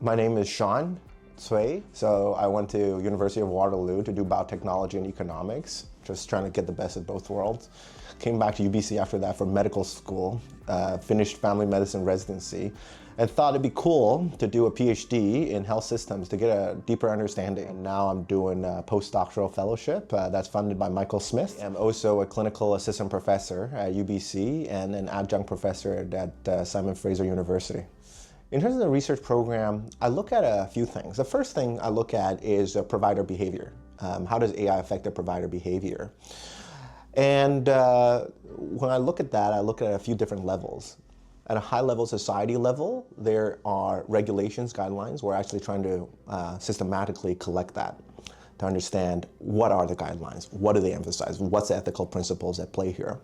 My name is Shawn Tsuei. So I went to University of Waterloo to do biotechnology and economics, just trying to get the best of both worlds. Came back to UBC after that for medical school, finished family medicine residency, and thought it'd be cool to do a PhD in health systems to get a deeper understanding. And now I'm doing a postdoctoral fellowship that's funded by Michael Smith. I'm also a clinical assistant professor at UBC and an adjunct professor at Simon Fraser University. In terms of the research program, I look at a few things. The first thing I look at is provider behavior. How does AI affect the provider behavior? And when I look at that, I look at a few different levels. At a high-level society level, there are regulations, guidelines. We're actually trying to systematically collect that to understand what are the guidelines, what do they emphasize, what's the ethical principles at play here.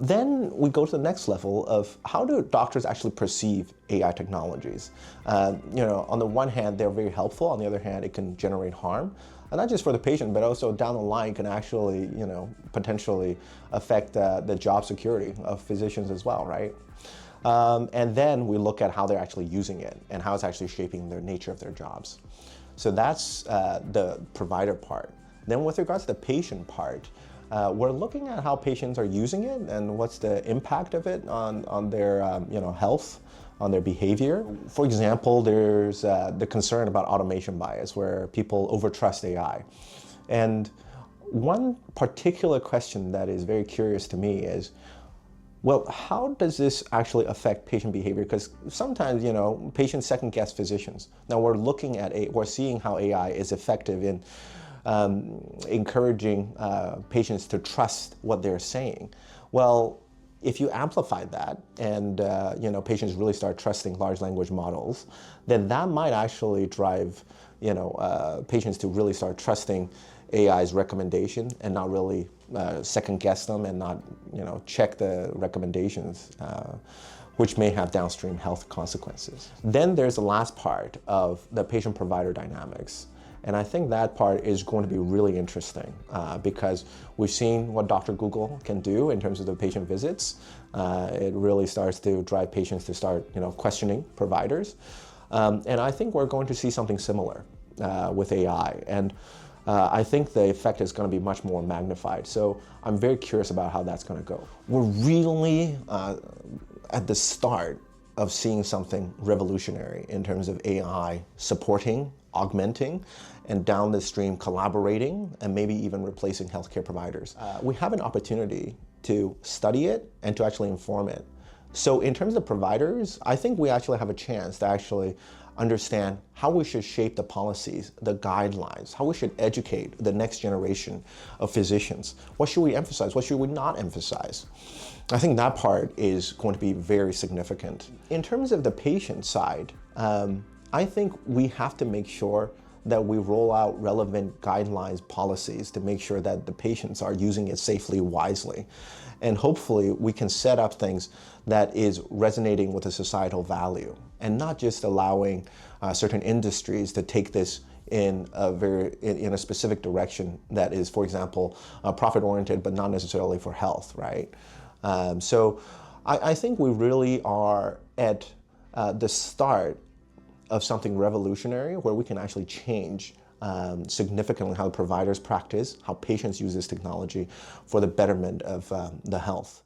Then we go to the next level of how do doctors actually perceive AI technologies. On the one hand, they're very helpful. On the other hand, it can generate harm. And not just for the patient, but also down the line can actually, potentially affect the job security of physicians as well, right? And then we look at how they're actually using it and how it's actually shaping the nature of their jobs. So that's the provider part. Then with regards to the patient part, we're looking at how patients are using it and what's the impact of it on their health, on their behavior. For example, there's the concern about automation bias where people overtrust AI. And one particular question that is very curious to me is, well, how does this actually affect patient behavior? Because sometimes, patients second-guess physicians. Now we're seeing how AI is effective in encouraging patients to trust what they're saying. Well, if you amplify that and patients really start trusting large language models, then that might actually drive patients to really start trusting AI's recommendation and not really second guess them and not check the recommendations, which may have downstream health consequences. Then there's the last part of the patient-provider dynamics. And I think that part is going to be really interesting because we've seen what Dr. Google can do in terms of the patient visits. It really starts to drive patients to start questioning providers. And I think we're going to see something similar with AI. And I think the effect is going to be much more magnified. So I'm very curious about how that's going to go. We're really at the start of seeing something revolutionary in terms of AI supporting, augmenting, and down the stream collaborating, and maybe even replacing healthcare providers. We have an opportunity to study it and to actually inform it. So in terms of providers, I think we actually have a chance to actually understand how we should shape the policies, the guidelines, how we should educate the next generation of physicians. What should we emphasize? What should we not emphasize? I think that part is going to be very significant. In terms of the patient side, I think we have to make sure that we roll out relevant guidelines, policies to make sure that the patients are using it safely, wisely. And hopefully we can set up things that is resonating with a societal value and not just allowing certain industries to take this in a specific direction that is, for example, profit-oriented, but not necessarily for health, right? So I think we really are at the start of something revolutionary where we can actually change significantly how providers practice, how patients use this technology for the betterment of the health.